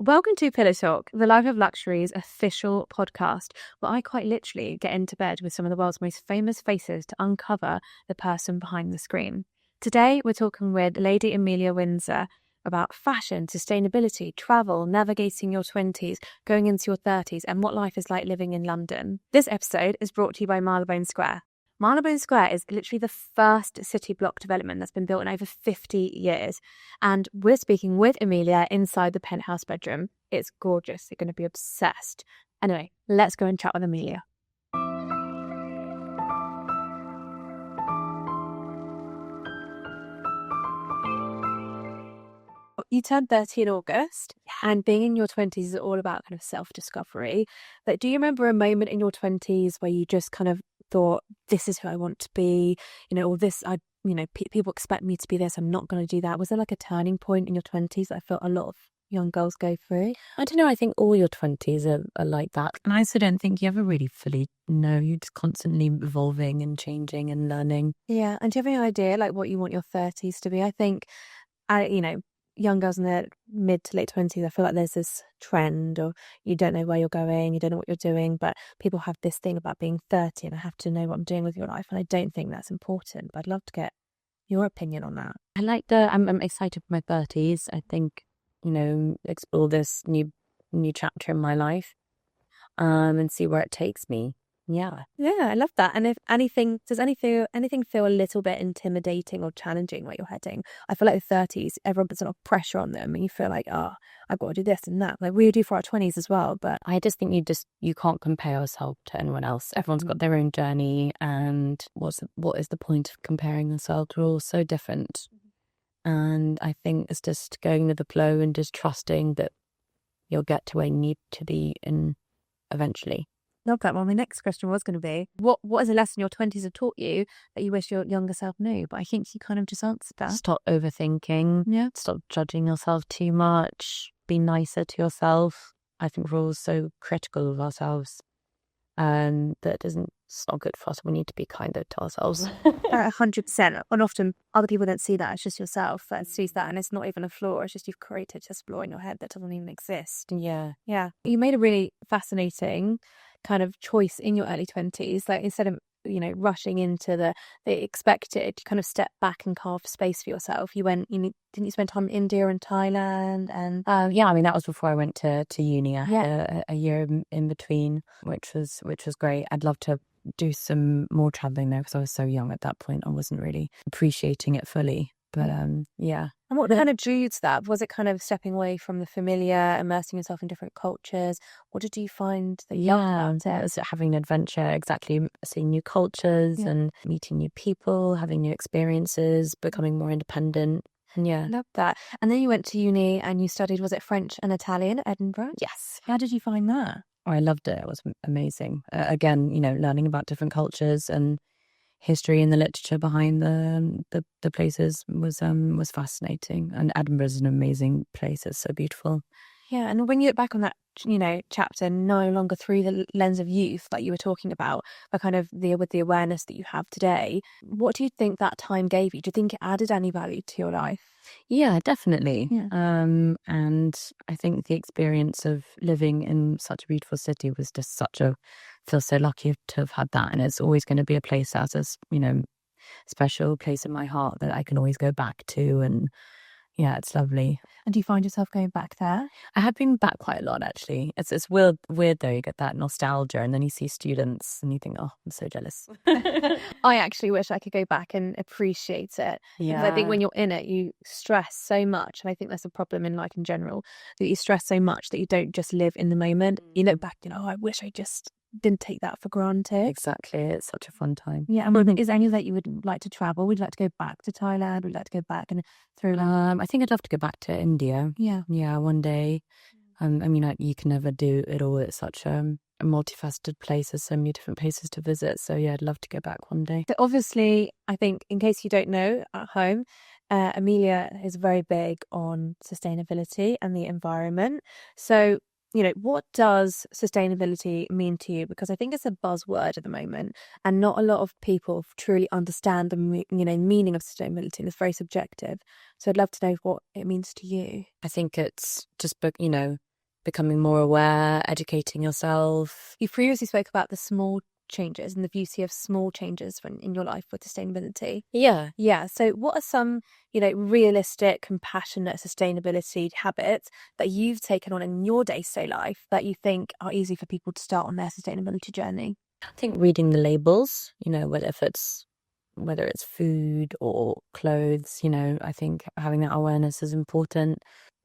Welcome to Pillowtalk, the Life of Luxury's official podcast, where I quite literally get into bed with some of the world's most famous faces to uncover the person behind the screen. Today, we're talking with Lady Amelia Windsor about fashion, sustainability, travel, navigating your 20s, going into your 30s, and what life is like living in London. This episode is brought to you by Marylebone Square. Marylebone Square is literally the first city block development that's been built in over 50 years. And we're speaking with Amelia inside the penthouse bedroom. It's gorgeous. You're going to be obsessed. Anyway, let's go and chat with Amelia. You turned 30 in August, and being in your 20s is all about kind of self-discovery. But do you remember a moment in your 20s where you just kind of thought, this is who I want to be, or this, people expect me to be this, I'm not going to do that? Was there like a turning point in your 20s that I felt a lot of young girls go through? I don't know, I think all your 20s are like that. And I also don't think you ever really fully know. You're just constantly evolving and changing and learning. Yeah, and do you have any idea like what you want your 30s to be? I think, young girls in their mid to late 20s, I feel like there's this trend, or you don't know where you're going, you don't know what you're doing, but people have this thing about being 30 and I have to know what I'm doing with your life, and I don't think that's important, but I'd love to get your opinion on that. I'm excited for my 30s. I think, explore this new chapter in my life and see where it takes me. Yeah, I love that. And if anything, does anything feel a little bit intimidating or challenging where you're heading? I feel like the 30s, everyone puts a lot of pressure on them, and you feel like, I've got to do this and that. Like we do for our 20s as well. But I just think you can't compare yourself to anyone else. Everyone's got their own journey, and what is the point of comparing yourself? We're all so different. And I think it's just going with the flow and just trusting that you'll get to where you need to be in eventually. Love that. Well, my next question was going to be, what is a lesson your 20s have taught you that you wish your younger self knew? But I think you kind of just answered that. Stop overthinking. Yeah. Stop judging yourself too much. Be nicer to yourself. I think we're all so critical of ourselves, and it's not good for us. We need to be kinder to ourselves. 100%. And often other people don't see that. It's just yourself that sees that, and it's not even a flaw. It's just you've created a flaw in your head that doesn't even exist. Yeah. You made a really fascinating kind of choice in your early 20s. Like instead of rushing into the expected, you kind of stepped back and carved space for yourself. You went, didn't you spend time in India and Thailand? And that was before I went to uni. I had a year in between, which was great. I'd love to do some more traveling there because I was so young at that point. I wasn't really appreciating it fully. But yeah. And what kind of drew you to that? Was it kind of stepping away from the familiar, immersing yourself in different cultures? What did you find that you loved about it? It was having an adventure, exactly, seeing new cultures and meeting new people, having new experiences, becoming more independent. And Love that. And then you went to uni and you studied, was it French and Italian at Edinburgh? Yes. How did you find that? Oh, I loved it. It was amazing. Again, learning about different cultures and history and the literature behind the places was fascinating. And Edinburgh is an amazing place. It's so beautiful. Yeah, and when you look back on that, chapter, no longer through the lens of youth, like you were talking about, but kind of with the awareness that you have today, what do you think that time gave you? Do you think it added any value to your life? Yeah, definitely. Yeah. And I think the experience of living in such a beautiful city was just feel so lucky to have had that. And it's always going to be a place that's a, special place in my heart that I can always go back to. And yeah, it's lovely. And do you find yourself going back there? I have been back quite a lot, actually. It's weird though. You get that nostalgia, and then you see students and you think, oh, I'm so jealous. I actually wish I could go back and appreciate it. Yeah. Because I think when you're in it, you stress so much. And I think that's a problem in life in general, that you stress so much that you don't just live in the moment. You look back, I wish I just didn't take that for granted. Exactly. It's such a fun time. Yeah. And is there any that you would like to travel? Would you like to go back to Thailand? Would you like to go back and through? I think I'd love to go back to India. Yeah, one day. You can never do it all. It's such a multifaceted place. There's so many different places to visit. So yeah, I'd love to go back one day. So obviously, I think in case you don't know at home, Amelia is very big on sustainability and the environment. So what does sustainability mean to you? Because I think it's a buzzword at the moment, and not a lot of people truly understand the meaning of sustainability, and it's very subjective. So I'd love to know what it means to you. I think it's just, becoming more aware, educating yourself. You previously spoke about the small changes and the beauty of small changes in your life with sustainability. Yeah. So what are some, realistic, compassionate sustainability habits that you've taken on in your day-to-day life that you think are easy for people to start on their sustainability journey? I think reading the labels, whether it's food or clothes, I think having that awareness is important.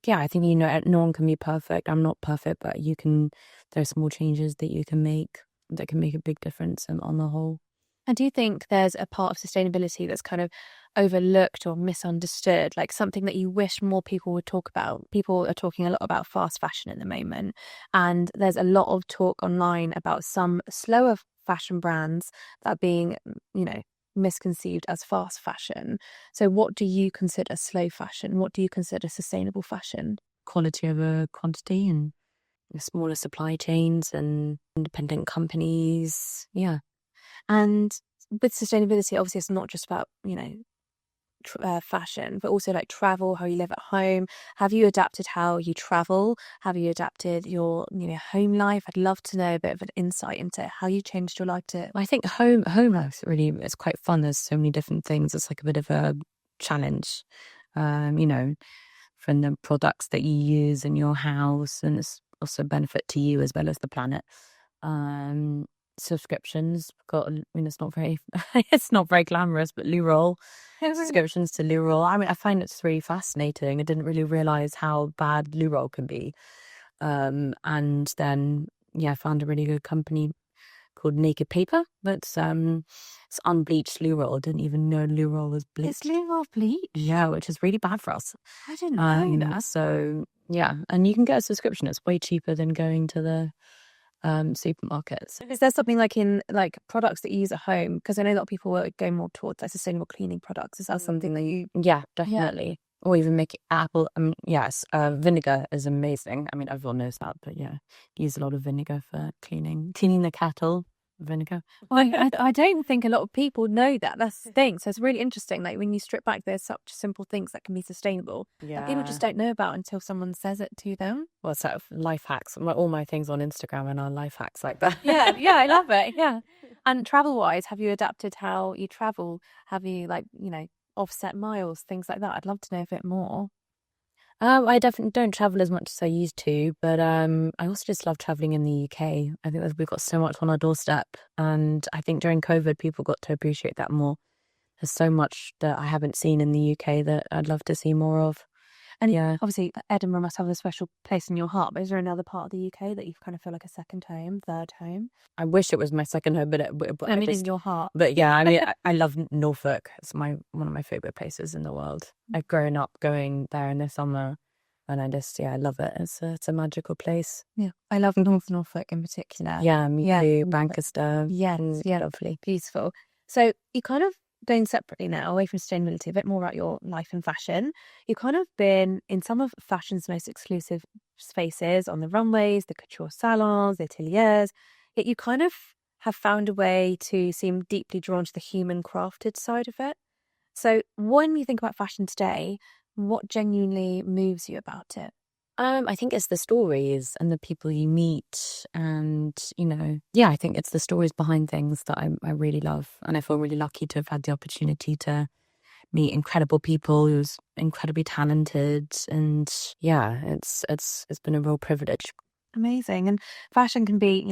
Yeah, I think, no one can be perfect. I'm not perfect, but there are small changes that you can make that can make a big difference on the whole. And do you think there's a part of sustainability that's kind of overlooked or misunderstood, like something that you wish more people would talk about? People are talking a lot about fast fashion at the moment, and there's a lot of talk online about some slower fashion brands that are being, misconceived as fast fashion. So what do you consider slow fashion? What do you consider sustainable fashion? Quality over quantity and smaller supply chains and independent companies. Yeah. And with sustainability, obviously, it's not just about, fashion, but also like travel, how you live at home. Have you adapted how you travel? Have you adapted your, home life? I'd love to know a bit of an insight into how you changed your life to. I think home life it's quite fun. There's so many different things. It's like a bit of a challenge, from the products that you use in your house, and it's also a benefit to you as well as the planet. Subscriptions it's not very it's not very glamorous, but loo roll subscriptions to loo roll. I find it's really fascinating. I didn't really realize how bad loo roll can be, and then I found a really good company called Naked Paper. It's unbleached loo roll. I didn't even know loo roll was bleached. Is loo roll bleach? Yeah, which is really bad for us. I didn't know that. So yeah, and you can get a subscription. It's way cheaper than going to the supermarkets. Is there something like in like products that you use at home? Because I know a lot of people are going more towards like sustainable cleaning products. Is that something that you? Yeah, definitely. Or even make apple. Yes, vinegar is amazing. Everyone knows that, but use a lot of vinegar for cleaning the kettle. Vinegar. Well, I don't think a lot of people know that. That's the thing. So it's really interesting. Like when you strip back, there's such simple things that can be sustainable that people just don't know about until someone says it to them. Well, sort of life hacks. All my things on Instagram are life hacks like that. Yeah, I love it. Yeah. And travel-wise, have you adapted how you travel? Have you offset miles, things like that? I'd love to know a bit more. I definitely don't travel as much as I used to, but I also just love traveling in the UK. I think that we've got so much on our doorstep, and I think during COVID, people got to appreciate that more. There's so much that I haven't seen in the UK that I'd love to see more of. And obviously, Edinburgh must have a special place in your heart. But is there another part of the UK that you kind of feel like a second home, third home? I wish it was my second home, but in your heart. But I love Norfolk. It's one of my favorite places in the world. I've grown up going there in the summer, and I love it. It's a magical place. Yeah, I love North Norfolk in particular. Yeah, me too. Bancaster. Yes, lovely, beautiful. So you kind of going separately now, away from sustainability, a bit more about your life and fashion. You've kind of been in some of fashion's most exclusive spaces, on the runways, the couture salons, the ateliers, yet you kind of have found a way to seem deeply drawn to the human crafted side of it. So when you think about fashion today, what genuinely moves you about it? I think it's the stories and the people you meet, and I think it's the stories behind things that I really love, and I feel really lucky to have had the opportunity to meet incredible people who's incredibly talented, and it's been a real privilege. Amazing. And fashion can be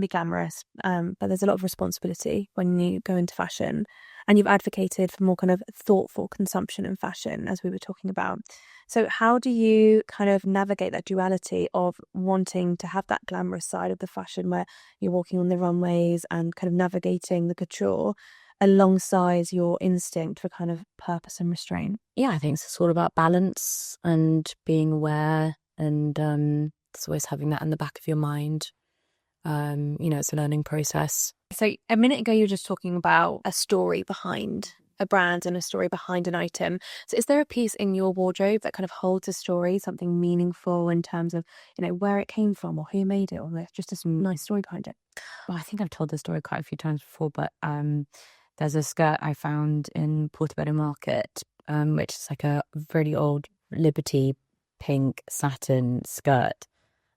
glamorous, but there's a lot of responsibility when you go into fashion, and you've advocated for more kind of thoughtful consumption in fashion, as we were talking about. So how do you kind of navigate that duality of wanting to have that glamorous side of the fashion where you're walking on the runways and kind of navigating the couture alongside your instinct for kind of purpose and restraint? Yeah, I think it's all about balance and being aware, and it's always having that in the back of your mind. It's a learning process. So a minute ago, you were just talking about a story behind a brand and a story behind an item. So is there a piece in your wardrobe that kind of holds a story, something meaningful in terms of, where it came from or who made it, or there's just a nice story behind it? Well, I think I've told this story quite a few times before, but there's a skirt I found in Portobello Market, which is like a really old Liberty pink satin skirt.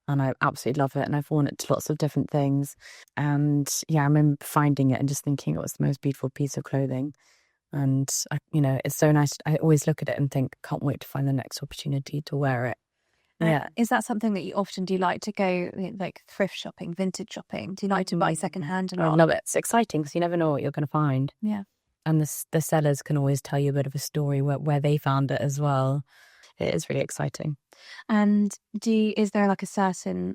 and I absolutely love it. And I've worn it to lots of different things. And yeah, I remember finding it and just thinking it was the most beautiful piece of clothing. And it's so nice. I always look at it and think, can't wait to find the next opportunity to wear it. Yeah. Is that something that you often do? You like to go like thrift shopping, vintage shopping? Do you like to buy secondhand? I love it. It's exciting because you never know what you're going to find. Yeah. And the sellers can always tell you a bit of a story where they found it as well. It is really exciting. And is there like a certain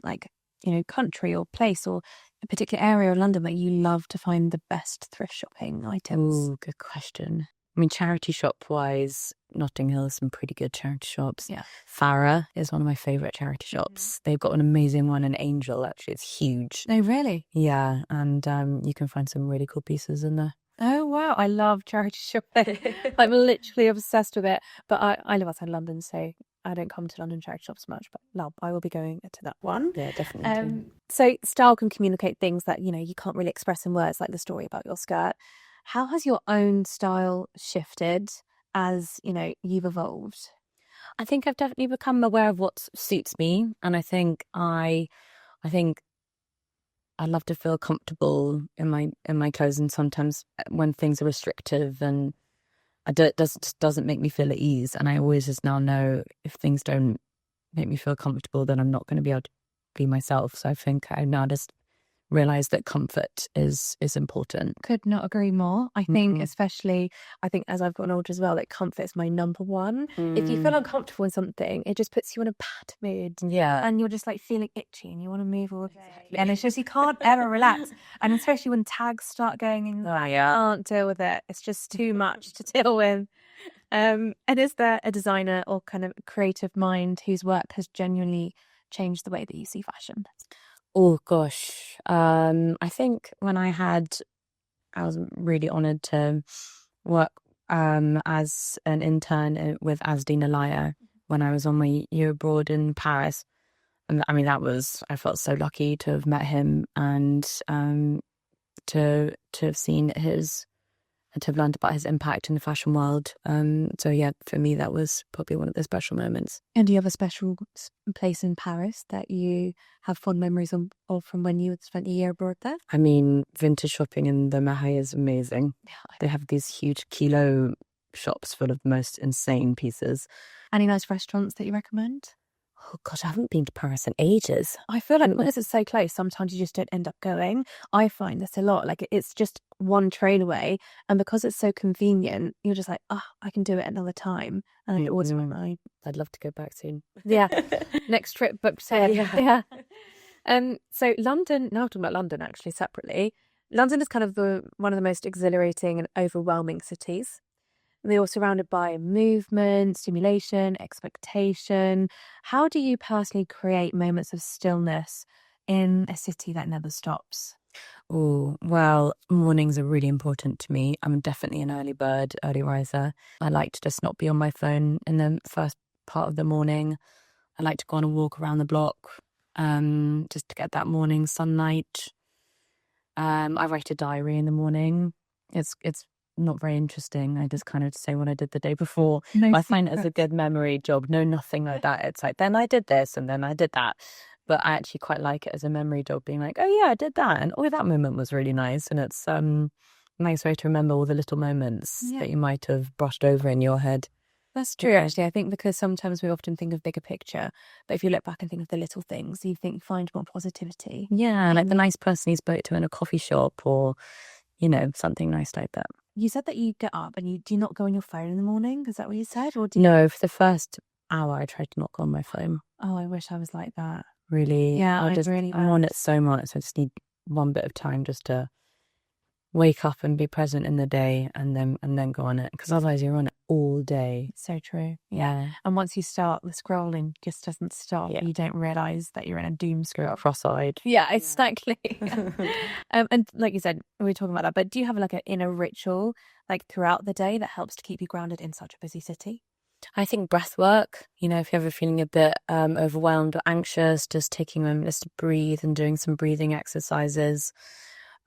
country or place or a particular area of London where you love to find the best thrift shopping items? Ooh, good question. I mean, charity shop wise, Notting Hill has some pretty good charity shops. Yeah. Farah is one of my favourite charity shops. They've got an amazing one in Angel, actually. It's huge. Oh, really? Yeah, and you can find some really cool pieces in there. Oh, wow. I love charity shopping. I'm literally obsessed with it. But I live outside London, so I don't come to London charity shops much. But no, I will be going to that one. Yeah, definitely. So style can communicate things that, you can't really express in words, like the story about your skirt. How has your own style shifted as, you've evolved? I think I've definitely become aware of what suits me. And I think I love to feel comfortable in my clothes, and sometimes when things are restrictive and it doesn't make me feel at ease. And I always just now know if things don't make me feel comfortable, then I'm not going to be able to be myself. So I think I now just realize that comfort is important. Could not agree more. I think especially, as I've gotten older as well, like comfort is my number one. If you feel uncomfortable in something, it just puts you in a bad mood. Yeah. And you're just like feeling itchy and you want to move all day. And it's just, you can't ever relax. And especially when tags start going and you can't deal with it. It's just too much to deal with. And is there a designer or kind of creative mind whose work has genuinely changed the way that you see fashion? Oh gosh, I think when I was really honoured to work as an intern with Asdi Nalaya when I was on my year abroad in Paris. And I mean, I felt so lucky to have met him and to have seen to have learned about his impact in the fashion world. So yeah, for me, that was probably one of the special moments. And do you have a special place in Paris that you have fond memories of from when you spent a year abroad there? I mean, vintage shopping in the Marais is amazing. Yeah, they have these huge kilo shops full of the most insane pieces. Any nice restaurants that you recommend? Oh gosh, I haven't been to Paris in ages. I feel like because it's so close, sometimes you just don't end up going. I find this a lot. Like it's just one train away, and because it's so convenient, you're just like, I can do it another time. And it always my mind. I'd love to go back soon. Yeah, next trip booked. Yeah. So London. Now talking about London, actually separately, London is kind of one of the most exhilarating and overwhelming cities. They're all surrounded by movement, stimulation, expectation. How do you personally create moments of stillness in a city that never stops? Oh, well, mornings are really important to me. I'm definitely an early bird, early riser. I like to just not be on my phone in the first part of the morning. I like to go on a walk around the block just to get that morning sunlight. I write a diary in the morning. It's not very interesting. I just kind of say what I did the day before. I find it as a good memory job. No, nothing like that. It's like, then I did this and then I did that. But I actually quite like it as a memory job, being like, oh yeah, I did that. And oh, that moment was really nice. And it's a nice way to remember all the little moments that you might have brushed over in your head. That's true, actually. I think because sometimes we often think of bigger picture, but if you look back and think of the little things, you find more positivity. Yeah, like the nice person you spoke to in a coffee shop or, something nice like that. You said that you get up and you do not go on your phone in the morning. Is that what you said? Or No, for the first hour, I tried to not go on my phone. Oh, I wish I was like that. Really? Yeah, I'm on it so much. I just need one bit of time just to wake up and be present in the day and then go on it. Because otherwise you're on it all day. So true. Yeah. And once you start, the scrolling just doesn't stop. Yeah. You don't realise that you're in a doom scroll. Cross-eyed. Yeah, exactly. And like you said, we were talking about that, but do you have like an inner ritual like throughout the day that helps to keep you grounded in such a busy city? I think breath work, if you're ever feeling a bit overwhelmed or anxious, just taking a minute to breathe and doing some breathing exercises.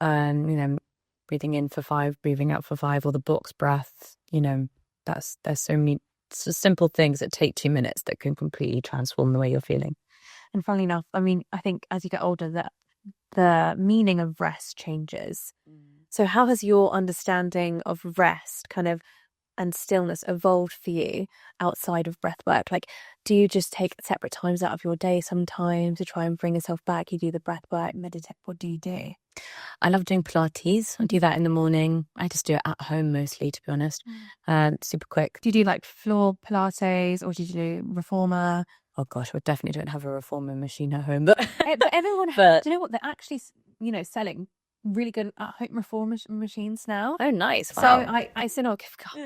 Breathing in for 5, breathing out for 5, or the box breath. There's so many simple things that take 2 minutes that can completely transform the way you're feeling. And funnily enough, I mean, I think as you get older, that the meaning of rest changes. So how has your understanding of rest kind of and stillness evolved for you outside of breath work? Like, do you just take separate times out of your day sometimes to try and bring yourself back? You do the breath work, meditate. What do you do? I love doing Pilates. I do that in the morning. I just do it at home mostly, to be honest. Super quick. Do you do like floor Pilates or do you do reformer? Oh gosh, we definitely don't have a reformer machine at home, but But everyone, But- do you know what? They're actually, selling really good at-home reformer machines now. oh nice. So Wow. I sent our gift card.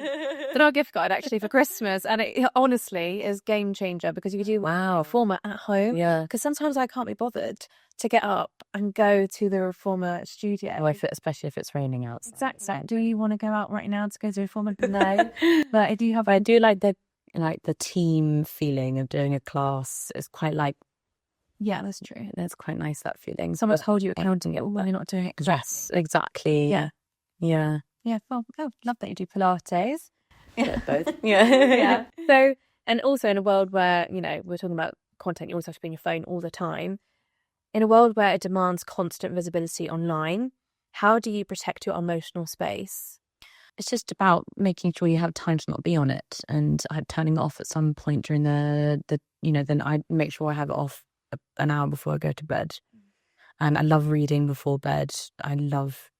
Sent our gift card actually for Christmas, and it honestly is game changer because you can do Wow. reformer at home. Yeah. Because sometimes I can't be bothered to get up and go to the reformer studio. Oh, especially if it's raining outside. Exactly. Do you want to go out right now to go to reformer? No. But I do have. But I do like the team feeling of doing a class. It's quite like, Yeah, that's true. that's quite nice, that feeling. Someone's hold you accounting it when you're not doing it. Yes, exactly. Yeah. Yeah. Yeah. Well, love that you do Pilates. Yeah, both. Yeah. Yeah. So, and also in a world where, we're talking about content, you always have to be on your phone all the time. In a world where it demands constant visibility online, how do you protect your emotional space? It's just about making sure you have time to not be on it, and turning it off at some point during the then I make sure I have it off an hour before I go to bed. And I love reading before bed. I love,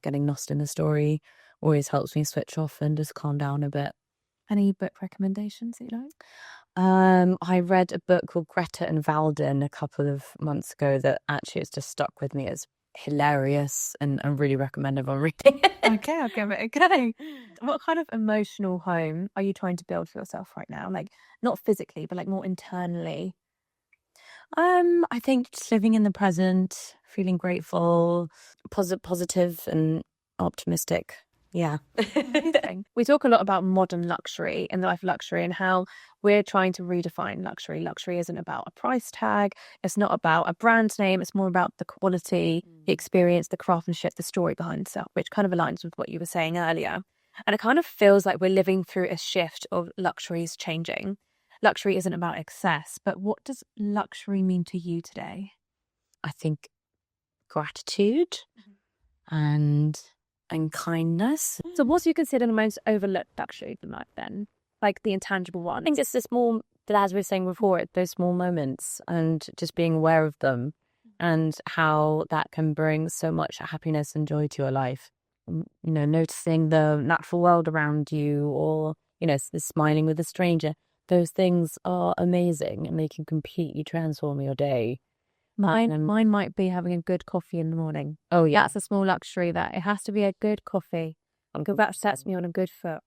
getting lost in a story. Always helps me switch off and just calm down a bit. Any book recommendations that you like? I read a book called Greta and Valden a couple of months ago that actually has just stuck with me as hilarious, and I really recommend everyone reading it. Okay, I'll give it a go. What kind of emotional home are you trying to build for yourself right now? Like, not physically, but like more internally. I think just living in the present, feeling grateful, positive and optimistic. Yeah. We talk a lot about modern luxury and the life of luxury and how we're trying to redefine luxury. Luxury isn't about a price tag. It's not about a brand name. It's more about the quality, the experience, the craftsmanship, the story behind stuff, which kind of aligns with what you were saying earlier. And it kind of feels like we're living through a shift of luxuries changing. Luxury isn't about excess, but what does luxury mean to you today? I think gratitude and kindness. So what do you consider the most overlooked luxury in life then? Like the intangible one? I think it's the small, as we were saying before, those small moments and just being aware of them and how that can bring so much happiness and joy to your life. Noticing the natural world around you, or, smiling with a stranger. Those things are amazing and they can completely transform your day. Mine might be having a good coffee in the morning. Oh, yeah. That's a small luxury, that it has to be a good coffee. Because that sets me on a good foot.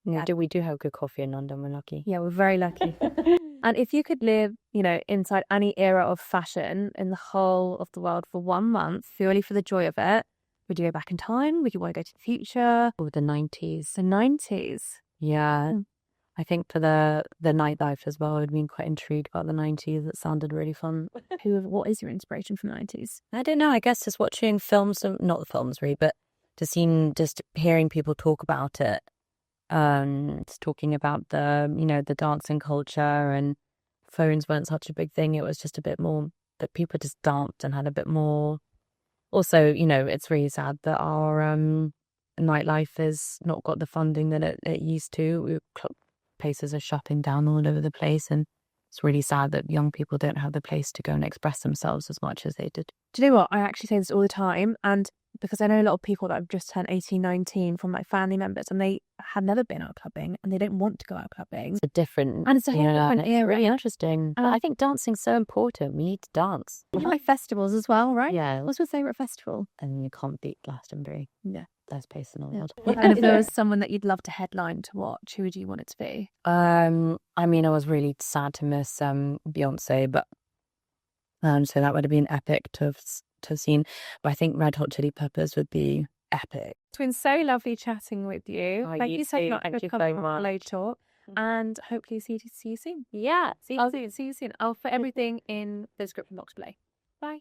Yeah. We do have good coffee in London. We're lucky. Yeah, we're very lucky. And if you could live, inside any era of fashion in the whole of the world for 1 month, purely for the joy of it, would you go back in time? Would you want to go to the future? Or the 90s. The 90s? Yeah. I think for the nightlife as well, I'd been quite intrigued about the 90s. It sounded really fun. What is your inspiration from the 90s? I don't know. I guess just watching films, not the films really, but just hearing people talk about it. Just talking about the dancing culture, and phones weren't such a big thing. It was just a bit more that people just danced and had a bit more. Also, it's really sad that our nightlife has not got the funding that it used to. Places are shutting down all over the place, and it's really sad that young people don't have the place to go and express themselves as much as they did. Do you know what? I actually say this all the time, and because I know a lot of people that have just turned 18, 19 from like family members, and they had never been out clubbing and they don't want to go out clubbing. It's a different, and it's a whole different era. Really interesting. I think dancing's so important. We need to dance. We like festivals as well, right? Yeah. What's your favourite festival? And you can't beat Glastonbury. Yeah. Best place in the world. And if there was someone that you'd love to headline to watch, who would you want it to be? I was really sad to miss Beyonce, but so that would have been epic to have seen. But I think Red Hot Chili Peppers would be epic. It's been so lovely chatting with you. Oh, Thank you so much for coming on much. Pillowtalk, and hopefully see you soon. Yeah, See you soon. I'll put everything in the description box below. Bye.